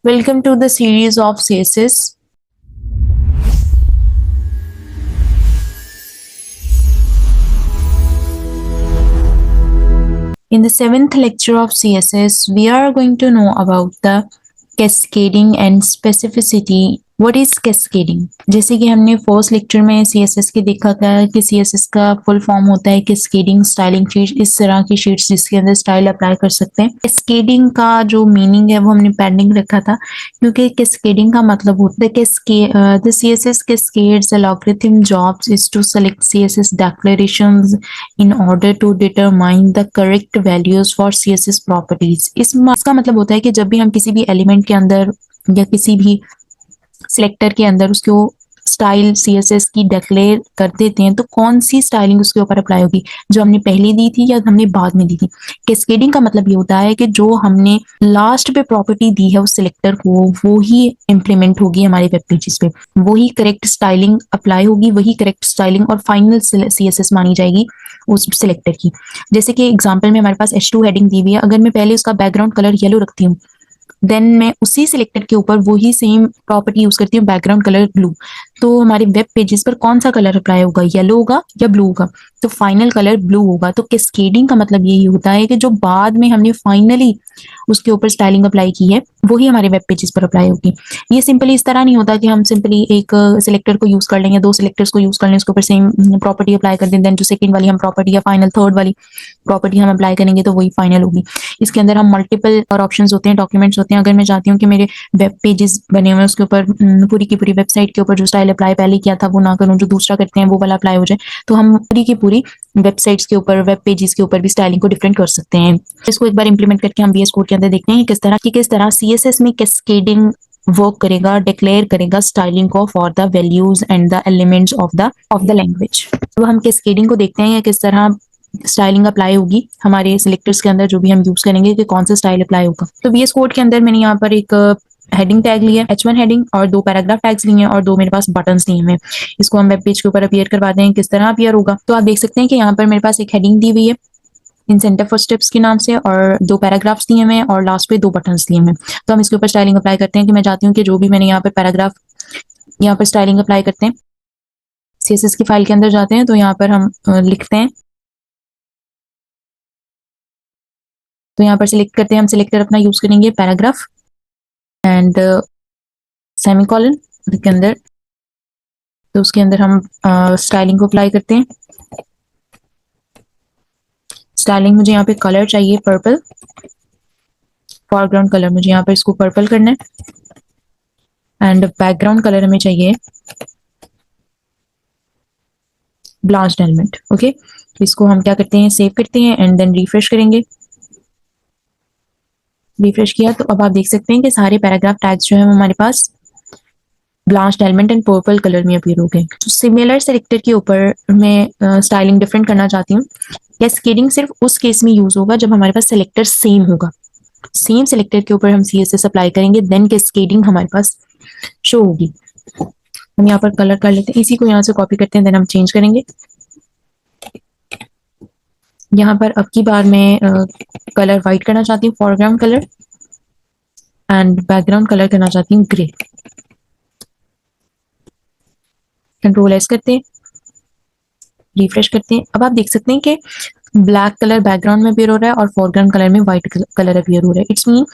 Welcome to the series of CSS. In the seventh lecture of CSS, we are going to know about the cascading and specificity. What is cascading? जैसे कि हमने first lecture में CSS के देखा था कि CSS का full form होता है कैस्केडिंग स्टाइलिंग शीट, इस तरह की शीट्स जिसके अंदर स्टाइल अप्लाई कर सकते हैं। कैस्केडिंग का जो मीनिंग है वो हमने पेंडिंग रखा था, क्योंकि कैस्केडिंग का मतलब होता है the CSS cascades algorithm jobs is to select CSS declarations in order to determine the correct values for CSS properties। इसका मतलब होता है कि जब भी हम किसी भी एलिमेंट के अंदर या किसी भी सिलेक्टर के अंदर उसको स्टाइल CSS की डिक्लेयर कर देते हैं, तो कौन सी स्टाइलिंग उसके ऊपर अप्लाई होगी, जो हमने पहले दी थी या हमने बाद में दी थी। कैस्केडिंग का मतलब ये होता है कि जो हमने लास्ट पे प्रॉपर्टी दी है उस सिलेक्टर को, वो ही इम्प्लीमेंट होगी हमारे वेब पेजेस पे, वही करेक्ट स्टाइलिंग अप्लाई होगी, वही करेक्ट स्टाइलिंग और फाइनल CSS मानी जाएगी उस सिलेक्टर की। जैसे कि एग्जाम्पल में हमारे पास H2 हेडिंग दी हुई है, अगर मैं पहले उसका बैकग्राउंड कलर येलो रखती हूँ, देन मैं उसी सिलेक्टर के ऊपर वही सेम प्रॉपर्टी यूज करती हूँ बैकग्राउंड कलर ब्लू, तो हमारे वेब पेजेस पर कौन सा कलर अप्लाई होगा, येलो होगा या ब्लू होगा, तो फाइनल कलर ब्लू होगा। तो कैस्केडिंग का मतलब यही होता है कि जो बाद में हमने फाइनली उसके ऊपर स्टाइलिंग अप्लाई की है वही हमारे वेब पेजेस पर अप्लाई होगी। ये सिंपली इस तरह नहीं होता कि हम सिंपली एक सिलेक्टर को यूज कर लें या दो सिलेक्टर्स को यूज कर लें, उसके ऊपर सेम प्रॉपर्टी अप्लाई कर दें, देन जो सेकंड वाली हम प्रॉपर्टी या फाइनल थर्ड वाली प्रॉपर्टी हम अप्लाई करेंगे तो वही फाइनल होगी। इसके अंदर हम मल्टीपल और ऑप्शंस होते हैं, डॉक्यूमेंट्स होते हैं। अगर मैं चाहती हूँ कि मेरे वेब पेजेस बने हुए हैं उसके ऊपर पूरी की पूरी वेबसाइट के ऊपर जो स्टाइल अप्लाई पहले किया था वो ना करूँ, जो दूसरा करते हैं वो वाला अप्लाई हो जाए, तो हम पूरी की पूरी वेबसाइट्स के ऊपर, वेब पेजेस के ऊपर भी स्टाइलिंग को डिफरेंट कर सकते हैं। इसको एक बार इंप्लीमेंट करके हम VS कोड के अंदर देखते हैं किस तरह CSS में कैस्केडिंग वर्क करेगा, डिक्लेयर करेगा स्टाइलिंग को for the values and the elements of the language. तो हम कैस्केडिंग को देखते हैं या किस तरह स्टाइलिंग अप्लाई होगी हमारे सिलेक्टर्स के अंदर, जो भी हम यूज करेंगे कि कौन सा स्टाइल अप्लाई होगा। तो VS कोड के अंदर मैंने यहाँ पर एक हेडिंग टैग लिया H1 हेडिंग और दो पैराग्राफ टैग्स लिए हैं और दो मेरे पास बटन्स दिए हैं। इसको हम वेब पेज के ऊपर अपीयर करवाते हैं, किस तरह अपीयर होगा। तो आप देख सकते हैं कि यहाँ पर मेरे पास एक हेडिंग दी हुई है इंसेंटिव फॉर स्टेप्स के नाम से, और दो पैराग्राफ्स दिए हुए हैं और लास्ट पे दो बटन्स दिए हैं। तो हम इसके ऊपर स्टाइलिंग अप्लाई करते हैं कि मैं चाहती हूँ कि जो भी मैंने यहाँ पे पैराग्राफ, यहाँ पर स्टाइलिंग अप्लाई करते हैं, CSS की फाइल के अंदर जाते हैं तो यहाँ पर हम लिखते हैं, तो यहाँ पर सिलेक्ट करते हैं, हम सिलेक्टर अपना यूज करेंगे पैराग्राफ एंड सेमीकोलन के अंदर, तो उसके अंदर हम स्टाइलिंग को अप्लाई करते हैं। स्टाइलिंग मुझे यहाँ पे कलर चाहिए पर्पल, फॉरग्राउंड कलर मुझे यहाँ पर इसको पर्पल करना है एंड बैकग्राउंड कलर हमें चाहिए ब्लास्ट एलिमेंट। ओके, तो इसको हम क्या करते हैं, सेव करते हैं एंड देन रिफ्रेश करेंगे। रिफ्रेश किया तो अब आप देख सकते हैं कि सारे पैराग्राफ टैग्स जो है हमारे पास blast element and purple colour में अपीयर हो गए। तो सिमिलर सेलेक्टर के ऊपर मैं स्टाइलिंग डिफरेंट करना चाहती हूँ। कैस्केडिंग सिर्फ उस केस में यूज होगा जब हमारे पास सेलेक्टर सेम होगा, सेम सेलेक्टर के ऊपर हम CSS अप्लाई करेंगे, देन कैस्केडिंग हमारे पास शो होगी। हम यहाँ पर कलर कर लेते हैं, इसी को यहाँ से कॉपी करते हैं, देन हम चेंज करेंगे। यहाँ पर अब की बार मैं कलर व्हाइट करना चाहती हूँ, foreground colour, and background colour करना चाहती हूँ ग्रे। Ctrl+S करते हैं, रिफ्रेश करते हैं। अब आप देख सकते हैं कि ब्लैक कलर बैकग्राउंड में अपीयर हो रहा है और फोरग्राउंड कलर में व्हाइट कलर अपीयर हो रहा है। इट्स मीन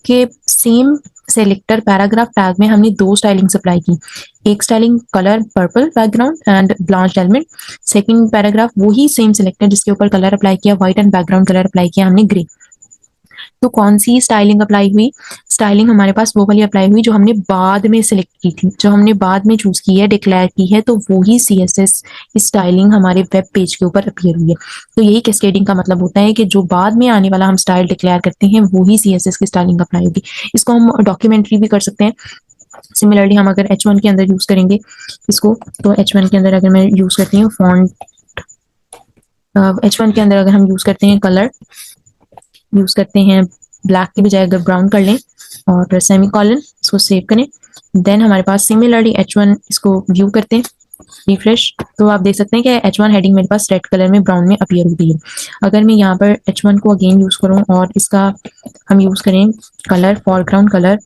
कि सेम सेलेक्टर पैराग्राफ टैग में हमने दो स्टाइलिंग्स अप्लाई की, एक styling colour purple background and blast element, second paragraph वही सेम सेलेक्टर जिसके ऊपर कलर अप्लाई किया white and background colour apply किया हमने ग्रे। तो कौन सी स्टाइलिंग अप्लाई हुई, स्टाइलिंग हमारे पास वो वाली अप्लाई हुई जो हमने बाद में सिलेक्ट की थी, जो हमने बाद में चूज की है, डिक्लेयर की है, तो वो ही CSS स्टाइलिंग हमारे वेब पेज के ऊपर अपीयर हुई है। तो यही कैस्केडिंग का मतलब होता है कि जो बाद में आने वाला हम स्टाइल डिक्लेयर करते हैं वो ही CSS की स्टाइलिंग अप्लाई होगी। इसको हम डॉक्यूमेंट्री भी कर सकते हैं। सिमिलरली हम अगर H1 के अंदर यूज करेंगे इसको, तो H1 के अंदर अगर मैं यूज करती हूँ फॉन्ट, H1 के अंदर अगर हम यूज करते हैं कलर, यूज करते हैं ब्लैक की बजाय अगर ब्राउन कर लें और सेमीकोलन, इसको सेव करें, देन हमारे पास सिमिलरली H1 इसको व्यू करते हैं, रिफ्रेश, तो आप देख सकते हैं कि H1 हेडिंग मेरे पास रेड कलर में ब्राउन में अपीयर हो गई है। अगर मैं यहाँ पर H1 को अगेन यूज करूँ और इसका हम यूज करें कलर, फॉरग्राउंड कलर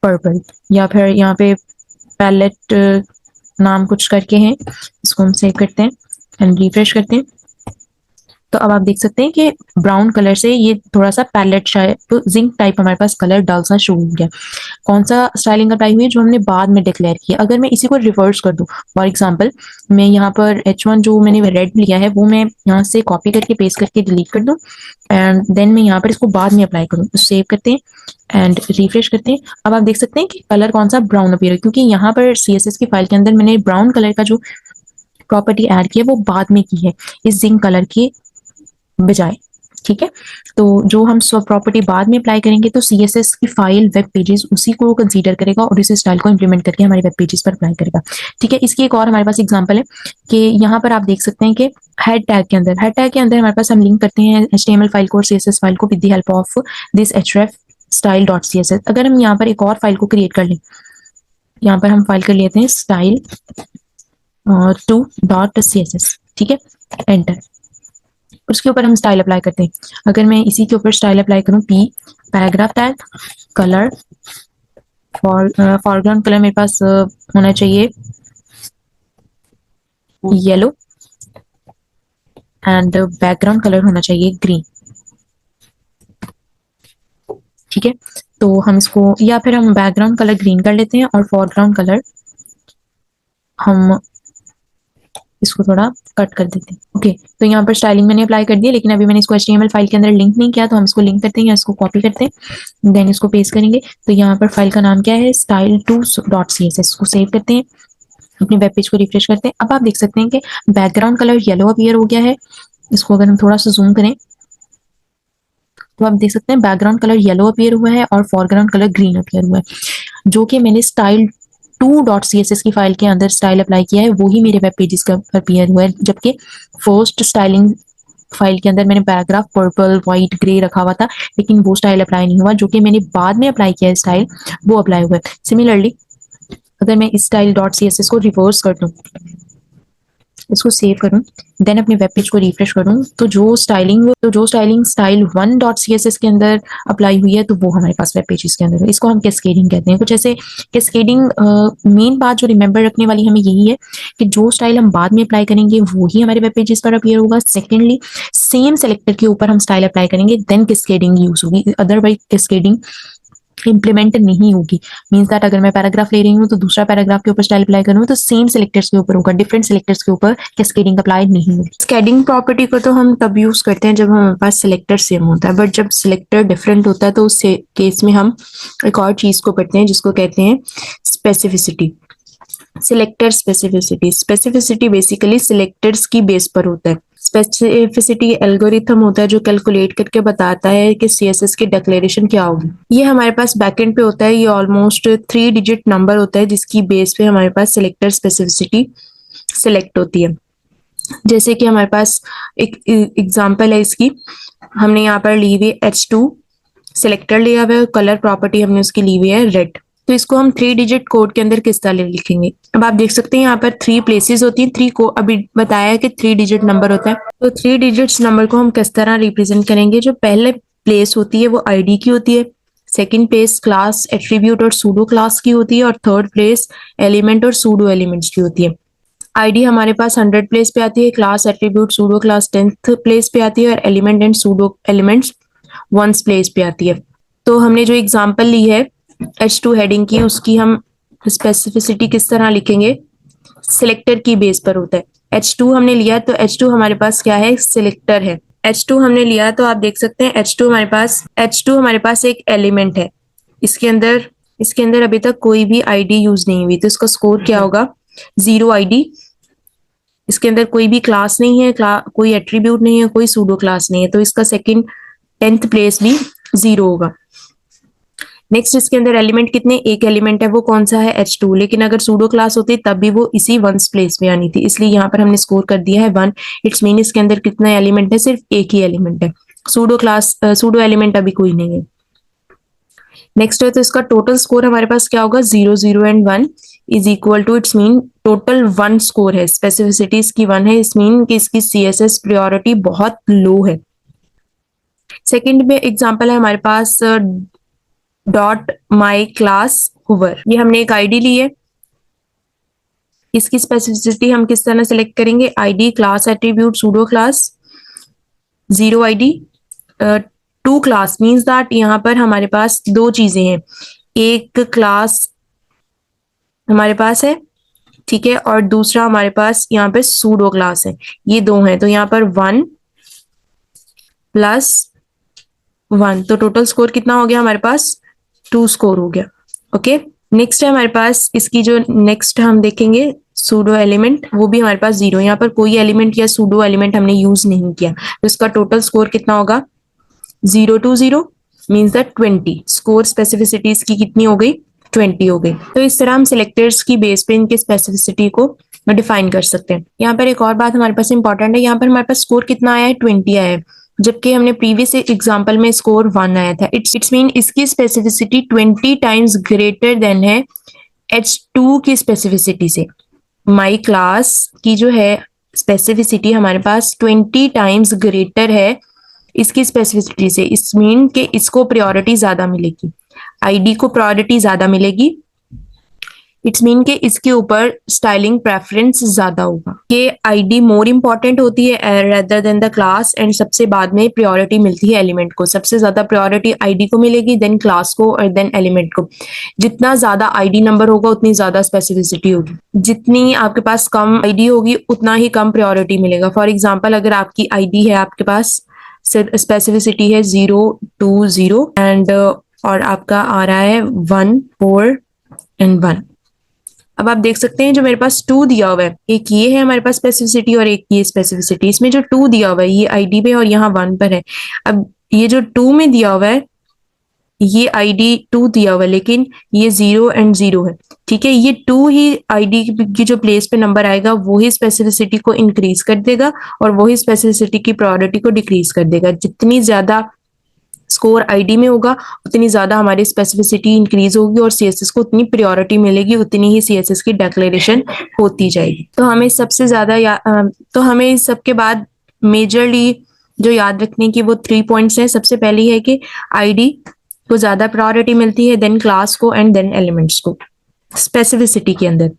पर्पल, या फिर यहाँ पे पैलेट नाम कुछ करके है, इसको हम सेव करते हैं एंड रिफ्रेश करते हैं। तो अब आप देख सकते हैं कि ब्राउन कलर से ये थोड़ा सा पैलेट टाइप, जिंक टाइप हमारे पास कलर डालना शुरू हो गया। कौन सा स्टाइलिंग अप्लाई हुई है? जो हमने बाद में डिक्लेयर किया। अगर मैं इसी को रिवर्स कर दूं, फॉर एग्जांपल मैं यहाँ पर H1 जो मैंने रेड लिया है वो मैं यहाँ से कॉपी करके पेस्ट करके डिलीट कर दूं एंड देन मैं यहाँ पर इसको बाद में अप्लाई करूँ, तो सेव करते हैं एंड रिफ्रेश करते हैं। अब आप देख सकते हैं कि कलर कौन सा ब्राउन अपीयर है, क्योंकि यहाँ पर CSS की फाइल के अंदर मैंने ब्राउन कलर का जो प्रॉपर्टी ऐड की है वो बाद में की है इस जिंक कलर के बजाय। ठीक है, तो जो हम सब प्रॉपर्टी बाद में अप्लाई करेंगे तो CSS की फाइल वेब पेजेस उसी को कंसीडर करेगा और इस स्टाइल को इंप्लीमेंट करके हमारे वेब पेजेस पर अप्लाई करेगा। ठीक है, इसकी एक और हमारे पास एग्जांपल है कि यहाँ पर आप देख सकते हैं कि हेड टैग के अंदर हमारे पास हम लिंक करते हैं HTML फाइल को और CSS फाइल को with the help of this href style.css। अगर हम यहाँ पर एक और फाइल को क्रिएट कर लें, यहाँ पर हम फाइल कर लेते हैं style 2.css। ठीक है, एंटर। उसके ऊपर हम स्टाइल अप्लाई करते हैं। अगर मैं इसी के ऊपर स्टाइल अप्लाई करूं, P paragraph tag colour foreground colour मेरे पास होना चाहिए येलो एंड बैकग्राउंड कलर होना चाहिए ग्रीन। ठीक है, तो हम इसको, या फिर हम बैकग्राउंड कलर ग्रीन कर लेते हैं और फॉरग्राउंड कलर हम इसको थोड़ा कट कर देते हैं। ओके, तो यहाँ पर स्टाइलिंग मैंने अप्लाई कर दिया, लेकिन अभी मैंने इसको HTML फाइल के अंदर लिंक नहीं किया, तो हम इसको लिंक करते हैं या इसको कॉपी करते हैं, देन इसको पेस्ट करेंगे। तो यहाँ पर फाइल का नाम क्या है? style2.css। इसको सेव करते हैं, अपने वेब पेज को रिफ्रेश करते हैं। अब आप देख सकते हैं कि बैकग्राउंड कलर येलो अपीयर हो गया है। इसको अगर हम थोड़ा सा जूम करें तो आप देख सकते हैं बैकग्राउंड कलर येलो अपीयर हुआ है और फॉरग्राउंड कलर ग्रीन अपीयर हुआ है, जो कि मैंने style2.css की फाइल के अंदर स्टाइल अप्लाई किया है, वो ही मेरे वेब पेजेस का अपीयर हुआ है। जबकि फर्स्ट स्टाइलिंग फाइल के अंदर मैंने पैराग्राफ पर्पल व्हाइट ग्रे रखा हुआ था, लेकिन वो स्टाइल अप्लाई नहीं हुआ। जो कि मैंने बाद में अप्लाई किया है स्टाइल, वो अप्लाई हुआ है। सिमिलरली अगर मैं इस style.css को रिवर्स कर दूं, इसको सेव करूं, देन अपने वेब पेज को रिफ्रेश करूं, तो जो स्टाइलिंग style1.css के अंदर अप्लाई हुई है, तो वो हमारे पास वेब पेजेस के अंदर है। इसको हम कैस्केडिंग कहते हैं। कुछ ऐसे कैस्केडिंग मेन बात जो रिमेंबर रखने वाली हमें यही है कि जो स्टाइल हम बाद में अप्लाई करेंगे वो ही हमारे वेब पेजेस पर अपीयर होगा। सेकेंडली सेम सेलेक्टर के ऊपर हम स्टाइल अप्लाई करेंगे, देन कैस्केडिंग यूज होगी, अदरवाइज कैस्केडिंग इंप्लीमेंट नहीं होगी। मींस दैट अगर मैं पैराग्राफ ले रही हूँ तो दूसरा पैराग्राफ के ऊपर स्टाइल अप्लाई करूँ तो सेम सिलेक्टर्स के ऊपर होगा, डिफरेंट सिलेक्टर्स के ऊपर कैस्केडिंग अप्लाई नहीं होगी। कैस्केडिंग प्रॉपर्टी को तो हम तब यूज करते हैं जब हमारे पास सिलेक्टर सेम होता है, बट जब सिलेक्टर डिफरेंट होता है तो उस केस में हम एक और चीज को करते हैं जिसको कहते हैं specificity. Selector specificity basically selectors की बेस पर होता है। स्पेसिफिसिटी एल्गोरिथम होता है जो कैलकुलेट करके बताता है कि CSS की डिक्लेरेशन क्या होगी। ये हमारे पास बैकएंड पे होता है। ये ऑलमोस्ट 3 डिजिट नंबर होता है जिसकी बेस पे हमारे पास सिलेक्टर स्पेसिफिसिटी सिलेक्ट होती है। जैसे कि हमारे पास एक एग्जांपल है इसकी, हमने यहाँ पर ली हुई H2 सिलेक्टर लिया हुआ है, कलर प्रॉपर्टी हमने उसकी ली हुई है रेड। तो इसको हम 3 डिजिट कोड के अंदर किस तरह लिखेंगे? अब आप देख सकते हैं यहाँ पर 3 प्लेसेस होती हैं। 3 को अभी बताया है कि 3 डिजिट नंबर होता है, तो 3 डिजिट्स नंबर को हम किस तरह रिप्रेजेंट करेंगे? जो पहले प्लेस होती है वो ID की होती है, सेकंड प्लेस क्लास एट्रीब्यूट और सूडो क्लास की होती है, और थर्ड प्लेस एलिमेंट और सूडो एलिमेंट्स की होती है। ID हमारे पास 100 प्लेस पे आती है, class attribute pseudo class 10th place पे आती है, और element and pseudo elements 1st place पे आती है। तो हमने जो एग्जांपल ली है H2 हेडिंग की, उसकी हम स्पेसिफिसिटी किस तरह लिखेंगे? सिलेक्टर की बेस पर होता है। H2 हमने लिया तो H2 हमारे पास क्या है? सिलेक्टर है। H2 हमने लिया तो आप देख सकते हैं H2 हमारे पास एक एलिमेंट है। इसके अंदर अभी तक कोई भी ID यूज नहीं हुई, तो इसका स्कोर क्या होगा? 0 ID। इसके अंदर कोई भी क्लास नहीं है, कोई एट्रीब्यूट नहीं है, कोई सूडो क्लास नहीं है, तो इसका सेकंड 10th प्लेस भी 0 होगा। नेक्स्ट इसके अंदर एलिमेंट कितने? एक एलिमेंट है, वो कौन सा है? H2। लेकिन अगर सूडो क्लास होती तब भी वो इसी 1st प्लेस में आनी थी, इसलिए यहाँ पर हमने स्कोर कर दिया है 1। इट्स मीन इसके अंदर कितना एलिमेंट है? सिर्फ एक ही एलिमेंट है, सूडो एलिमेंट अभी कोई नहीं है। नेक्स्ट है तो इसका टोटल स्कोर हमारे पास क्या होगा? 0 0 and 1 is equal to, it's mean total 1 score है, स्पेसिफिसिटी इसकी 1 है, इस मीन कि इसकी CSS प्रायोरिटी बहुत लो है। सेकंड में एग्जांपल है हमारे पास डॉट माई क्लास हुवर। ये हमने एक आईडी ली है, इसकी स्पेसिफिसिटी हम किस तरह सेलेक्ट करेंगे, ID class attribute pseudo class 0 ID 2 class means that यहाँ पर हमारे पास दो चीजें हैं, एक क्लास हमारे पास है, ठीक है, और दूसरा हमारे पास यहाँ पे सूडो क्लास है, ये दो हैं, तो यहाँ पर 1 प्लस 1, तो टोटल स्कोर कितना हो गया हमारे पास, 2 स्कोर हो गया। ओके, नेक्स्ट है हमारे पास इसकी जो नेक्स्ट हम देखेंगे सूडो एलिमेंट, वो भी हमारे पास 0, यहाँ पर कोई एलिमेंट या सूडो एलिमेंट हमने यूज नहीं किया, तो इसका टोटल स्कोर कितना होगा 0 to 0 means that 20, score specificity इसकी कितनी हो गई 20 हो गई। तो इस तरह हम सिलेक्टर्स की बेस पे इनके स्पेसिफिसिटी को डिफाइन कर सकते हैं। यहाँ पर एक और बात हमारे पास इंपॉर्टेंट है, यहाँ पर हमारे पास स्कोर कितना आया है 20 आया है, जबकि हमने प्रीवियस एग्जांपल में स्कोर 1 आया था। इट्स मीन इसकी स्पेसिफिसिटी 20 टाइम्स ग्रेटर देन है H2 की स्पेसिफिसिटी से। माई क्लास की जो है स्पेसिफिसिटी हमारे पास 20 टाइम्स ग्रेटर है इसकी स्पेसिफिसिटी से। इस मीन के इसको प्रायोरिटी ज्यादा मिलेगी, आईडी को प्रायोरिटी ज्यादा मिलेगी, इट्स मीन के इसके ऊपर स्टाइलिंग प्रेफरेंस ज्यादा होगा, कि आईडी मोर इंपॉर्टेंट होती है rather than the class, and सबसे बाद में प्रायोरिटी मिलती है एलिमेंट को, सबसे ज्यादा प्रायोरिटी आईडी को मिलेगी, देन क्लास को और देन एलिमेंट को। जितना ज्यादा आईडी नंबर होगा उतनी ज्यादा स्पेसिफिसिटी होगी, जितनी आपके पास कम आईडी होगी उतना ही कम प्रायोरिटी मिलेगा। फॉर एग्जाम्पल अगर आपकी आईडी है, आपके पास स्पेसिफिसिटी है 0 to 0 एंड और आपका आ रहा है 1 4 and 1, अब आप देख सकते हैं जो मेरे पास 2 दिया हुआ है, एक ये है हमारे पास स्पेसिफिसिटी और एक ये स्पेसिफिसिटी, इसमें जो 2 दिया हुआ है ये आईडी पे और यहाँ 1 पर है। अब ये जो 2 में दिया हुआ है ये आईडी 2 दिया हुआ है, लेकिन ये 0 and 0 है, ठीक है, ये 2 ही आईडी की जो प्लेस पे नंबर आएगा वो ही स्पेसिफिसिटी को इंक्रीज कर देगा और वही स्पेसिफिसिटी की प्रायोरिटी को डिक्रीज कर देगा। जितनी ज्यादा स्कोर आईडी में होगा उतनी ज्यादा हमारी स्पेसिफिसिटी इंक्रीज होगी और सीएसएस को उतनी प्रायोरिटी मिलेगी, उतनी ही सीएसएस की डिक्लेरेशन होती जाएगी। तो हमें सबसे ज्यादा तो हमें इस सबके बाद मेजरली जो याद रखने की वो 3 पॉइंट्स हैं। सबसे पहली है कि आईडी को ज्यादा प्रायोरिटी मिलती है, देन क्लास को एंड देन एलिमेंट्स को स्पेसिफिसिटी के अंदर।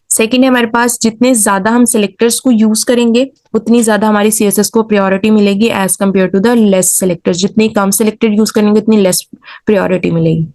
सेकेंड है हमारे पास जितने ज्यादा हम सिलेक्टर्स को यूज करेंगे उतनी ज्यादा हमारी सीएसएस को प्रायोरिटी मिलेगी as compare to the less selectors, जितने कम सिलेक्टर यूज करेंगे उतनी लेस प्रायोरिटी मिलेगी।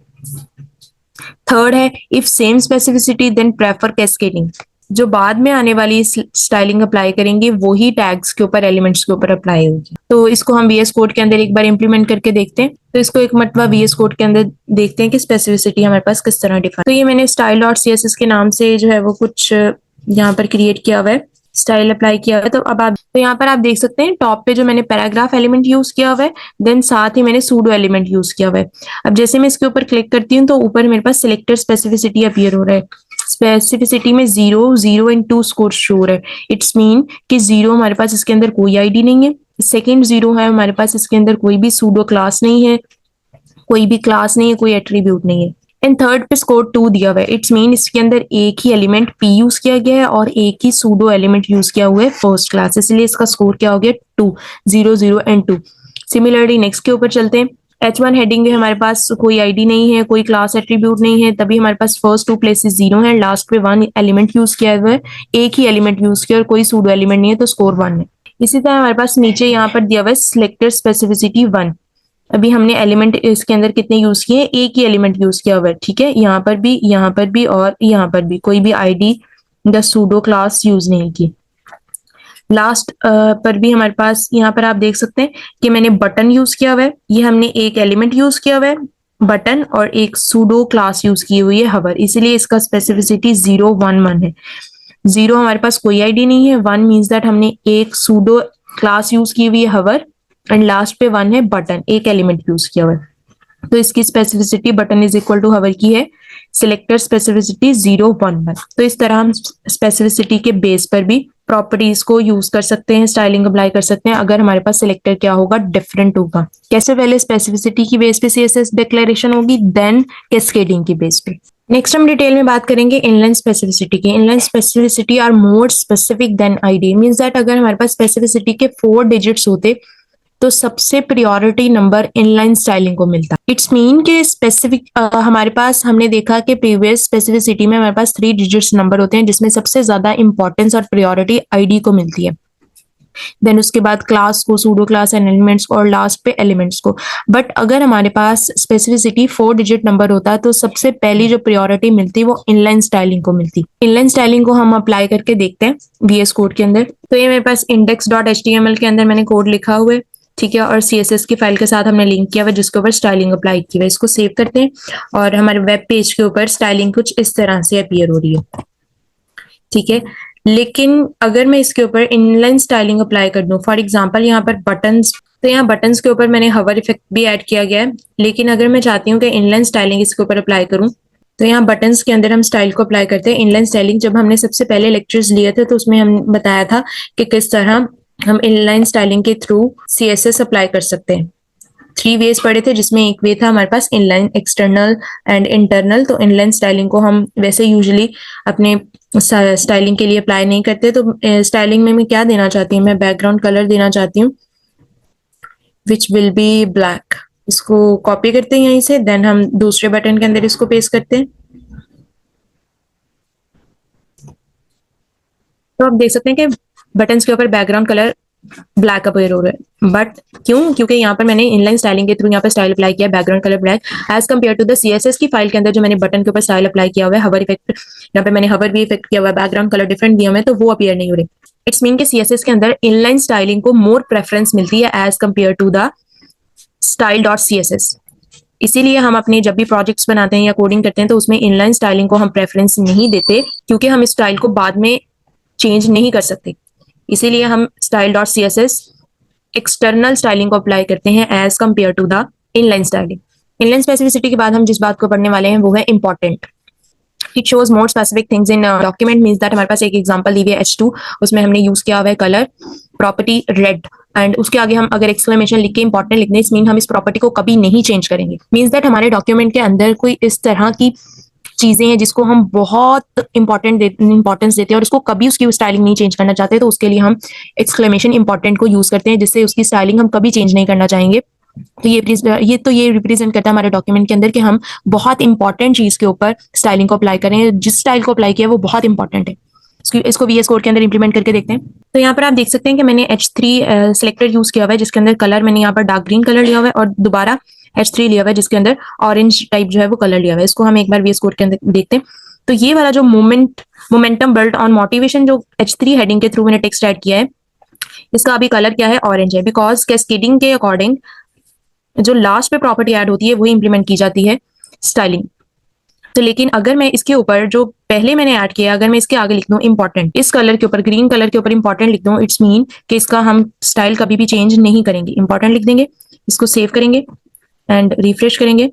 थर्ड है if same specificity then prefer cascading, जो बाद में आने वाली स्टाइलिंग अप्लाई करेंगे वो ही टैग्स के ऊपर एलिमेंट्स के ऊपर अप्लाई होगी। तो इसको हम VS कोड के अंदर एक बार इंप्लीमेंट करके देखते हैं। तो इसको एक मरतबा VS कोड के अंदर देखते हैं कि स्पेसिफिसिटी हमारे पास किस तरह डिफाइन। तो ये मैंने स्टाइल डॉट CSS के नाम से जो है वो कुछ यहाँ पर क्रिएट किया हुआ है, स्टाइल अप्लाई किया हुआ है। तो अब आप तो यहाँ पर आप देख सकते हैं टॉप पे जो मैंने पैराग्राफ एलिमेंट यूज किया हुआ है, देन साथ ही मैंने सूडो एलिमेंट यूज किया हुआ है। अब जैसे मैं इसके ऊपर क्लिक करती हूँ तो ऊपर मेरे पास सिलेक्टर स्पेसिफिसिटी अपीयर हो रहा है। स्पेसिफिसिटी में 0 0 and 2 स्कोर शो हो रहा है। इट्स मीन कि 0 हमारे पास इसके अंदर कोई आईडी नहीं है, सेकेंड 0 है हमारे पास इसके अंदर कोई भी सूडो क्लास नहीं है, कोई भी क्लास नहीं है, कोई एट्रीब्यूट नहीं है, एंड थर्ड पे स्कोर 2 दिया हुआ है। इट्स मीन इसके अंदर एक ही एलिमेंट P यूज किया गया है और एक ही सूडो एलिमेंट यूज किया हुआ है फर्स्ट क्लास, इसलिए इसका स्कोर क्या हो गया 2 0 0 and 2। सिमिलरली नेक्स्ट के ऊपर चलते हैं। H1 हेडिंग में हमारे पास कोई आईडी नहीं है, कोई क्लास एट्रीब्यूट नहीं है, तभी हमारे पास फर्स्ट 2 प्लेसेस 0 है, लास्ट पे 1 एलिमेंट यूज किया हुआ है, एक ही एलिमेंट यूज किया और कोई सूडो एलिमेंट नहीं है, तो स्कोर 1 है। इसी तरह हमारे पास नीचे यहाँ पर दिया हुआ है सिलेक्टर स्पेसिफिसिटी 1। अभी हमने एलिमेंट इसके अंदर कितने यूज किए, एक ही एलिमेंट यूज किया हुआ है, ठीक है, यहाँ पर भी, यहाँ पर भी और यहाँ पर भी कोई भी आईडी या सूडो क्लास यूज नहीं की। लास्ट पर भी हमारे पास यहाँ पर आप देख सकते हैं कि मैंने बटन यूज किया हुआ है, ये हमने एक एलिमेंट यूज किया हुआ है बटन और एक सूडो क्लास यूज की हुई है हवर, इसीलिए इसका स्पेसिफिसिटी 0 1 1 है। 0 हमारे पास कोई आईडी नहीं है, 1 मीन्स दैट हमने एक सूडो क्लास यूज की हुई है हवर, एंड लास्ट पे 1 है बटन, एक एलिमेंट यूज किया हुआ है, तो इसकी specificity button is equal to hover की है सिलेक्टर स्पेसिफिसिटी 0 1 1। तो इस तरह हम स्पेसिफिसिटी के बेस पर भी प्रॉपर्टीज को यूज कर सकते हैं, स्टाइलिंग अप्लाई कर सकते हैं अगर हमारे पास सिलेक्टर क्या होगा डिफरेंट होगा। कैसे, पहले स्पेसिफिसिटी की बेस पे CSS डिक्लेरेशन होगी, देन कैस्केडिंग की बेस पे। नेक्स्ट हम डिटेल में बात करेंगे इनलाइन स्पेसिफिसिटी की। Inline specificity are more specific than ID, means that अगर हमारे पास स्पेसिफिसिटी के 4 डिजिट्स होते तो सबसे प्रायोरिटी नंबर इनलाइन स्टाइलिंग को मिलता है। इट्स मीन के स्पेसिफिक हमारे पास हमने देखा कि प्रीवियस स्पेसिफिसिटी में हमारे पास 3 डिजिट्स नंबर होते हैं जिसमें सबसे ज्यादा इंपॉर्टेंस और प्रायोरिटी आईडी को मिलती है, देन उसके बाद क्लास को, सूडो क्लास एंड एलिमेंट्स को, और लास्ट पे एलिमेंट्स को। बट अगर हमारे पास स्पेसिफिसिटी 4 डिजिट नंबर होता तो सबसे पहली जो प्रायोरिटी मिलती वो इनलाइन स्टाइलिंग को मिलती। इनलाइन स्टाइलिंग को हम अप्लाई करके देखते हैं VS कोड के अंदर। तो ये मेरे पास index.html के अंदर मैंने कोड लिखा हुआ है, ठीक है, और CSS की फाइल के साथ हमने लिंक किया हुआ जिसके ऊपर स्टाइलिंग अप्लाई की हुई है। इसको सेव करते हैं और हमारे वेब पेज के ऊपर स्टाइलिंग कुछ इस तरह से अपीयर हो रही है, ठीक है। लेकिन अगर मैं इसके ऊपर इनलाइन स्टाइलिंग अप्लाई कर दूं, फॉर एग्जांपल यहाँ पर बटन्स, तो यहाँ बटन्स के ऊपर मैंने हवर इफेक्ट भी ऐड किया गया है। लेकिन अगर मैं चाहती हूँ कि इनलाइन स्टाइलिंग इसके ऊपर अप्लाई करूँ, तो यहाँ बटन्स के अंदर हम स्टाइल को अप्लाई करते हैं। इनलाइन स्टाइलिंग जब हमने सबसे पहले लेक्चर्स लिए थे तो उसमें हम बताया था कि किस तरह हम इनलाइन स्टाइलिंग के थ्रू CSS अप्लाई कर सकते हैं। 3 वेज पढ़े थे जिसमें एक वे था हमारे पास इनलाइन, एक्सटर्नल एंड इंटरनल। तो इनलाइन स्टाइलिंग को हम वैसे यूजुअली अपने स्टाइलिंग के लिए अप्लाई नहीं करते। तो स्टाइलिंग में मैं क्या देना चाहती हूँ, मैं बैकग्राउंड कलर देना चाहती हूँ विच विल बी ब्लैक। इसको कॉपी करते हैं यहीं से, देन हम दूसरे बटन के अंदर इसको पेस्ट करते हैं। तो आप देख सकते हैं कि बटन्स के ऊपर बैकग्राउंड कलर ब्लैक अपीयर हो रहा है। बट क्यों? क्योंकि यहाँ पर मैंने इनलाइन स्टाइलिंग के थ्रू यहाँ पर स्टाइल अप्लाई किया, background colour black, as compare to the CSS की फाइल के अंदर जो मैंने बटन के ऊपर स्टाइल अप्लाई किया हुआ है, हवर इफेक्ट, यहाँ पे मैंने हवर भी इफेक्ट किया हुआ है, बैकग्राउंड कलर डिफरेंट दिया हुआ है, तो वो अपीयर नहीं हो रही। इट्स मीन के CSS के अंदर इनलाइन स्टाइलिंग को मोर प्रेफरेंस मिलती है as compare to the style.css। इसीलिए हम अपने जब भी प्रोजेक्ट्स बनाते हैं या कोडिंग करते हैं तो उसमें इनलाइन स्टाइलिंग को हम प्रेफरेंस नहीं देते, क्योंकि हम इस स्टाइल को बाद में चेंज नहीं कर सकते। इसीलिए हम style.css एक्सटर्नल स्टाइलिंग को अप्लाई करते हैं as compare to the inline styling. Inline specificity के बाद हम जिस बात को पढ़ने वाले हैं वो है important. It shows more specific things in document, means that हमारे पास एक एग्जांपल दी हुई है H2, उसमें हमने यूज किया हुआ है कलर प्रॉपर्टी रेड, एंड उसके आगे हम अगर एक्सक्लेमेशन लिख के इंपॉर्टेंट लिख दें, इस मीन हम इस प्रॉपर्टी को कभी नहीं चेंज करेंगे। मींस दैट हमारे डॉक्यूमेंट के अंदर कोई इस तरह की चीजें हैं जिसको हम बहुत इंपॉर्टेंस देते हैं और उसको कभी उसकी स्टाइलिंग नहीं चेंज करना चाहते, तो उसके लिए हम एक्सक्लेमेशन इंपॉर्टेंट को यूज करते हैं, जिससे उसकी स्टाइलिंग हम कभी चेंज नहीं करना चाहेंगे। तो ये रिप्रेजेंट करता है हमारे डॉक्यूमेंट के अंदर कि हम बहुत इंपॉर्टेंट चीज के ऊपर स्टाइलिंग को अप्लाई करें, जिस स्टाइल को अप्लाई किया वो बहुत इंपॉर्टेंट है। इसको VS कोड के अंदर इंप्लीमेंट करके देखते हैं। तो यहाँ पर आप देख सकते हैं कि मैंने H3 सिलेक्टर यूज किया हुआ है जिसके अंदर कलर मैंने यहाँ पर डार्क ग्रीन कलर लिया हुआ है, और दोबारा H3 लिया हुआ है जिसके अंदर ऑरेंज टाइप जो है वो कलर लिया हुआ है। इसको हम एक बार VS कोड के अंदर देखते हैं। तो ये वाला जो मोमेंटम बिल्ड ऑन मोटिवेशन जो H3 हेडिंग के थ्रू मैंने टेक्स्ट ऐड किया है, इसका अभी कलर क्या है, ऑरेंज है, बिकॉज कैस्केडिंग के अकॉर्डिंग जो लास्ट पे प्रॉपर्टी ऐड होती है वही इंप्लीमेंट की जाती है स्टाइलिंग। तो लेकिन अगर मैं इसके ऊपर जो पहले मैंने ऐड किया, अगर मैं इसके आगे लिख दूं इंपॉर्टेंट, इस कलर के ऊपर, ग्रीन कलर के ऊपर इंपॉर्टेंट लिख दूं, इट्स मीन कि इसका हम स्टाइल कभी भी चेंज नहीं करेंगे, इंपॉर्टेंट लिख देंगे, इसको सेव करेंगे एंड रिफ्रेश करेंगे।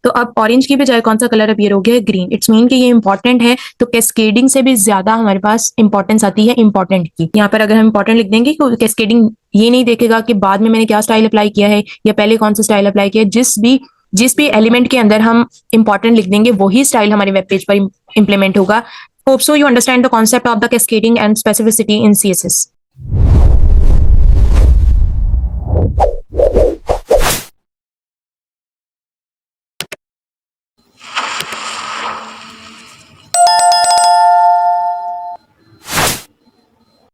तो अब ऑरेंज की बजाय कौन सा कलर अपीयर हो गया है, ग्रीन। इट्स मीन कि ये इंपॉर्टेंट है, तो कैस्केडिंग से भी ज्यादा हमारे पास इंपॉर्टेंस आती है इंपॉर्टेंट की। यहाँ पर अगर हम इंपॉर्टेंट लिख देंगे तो कैस्केडिंग ये नहीं देखेगा कि बाद में मैंने क्या स्टाइल अप्लाई किया है या पहले कौन सा स्टाइल अप्लाई किया है। जिस भी एलिमेंट के अंदर हम इंपॉर्टेंट लिख देंगे वही स्टाइल हमारे वेब पेज पर इंप्लीमेंट होगा। Hope so you understand the concept of the cascading and specificity in CSS।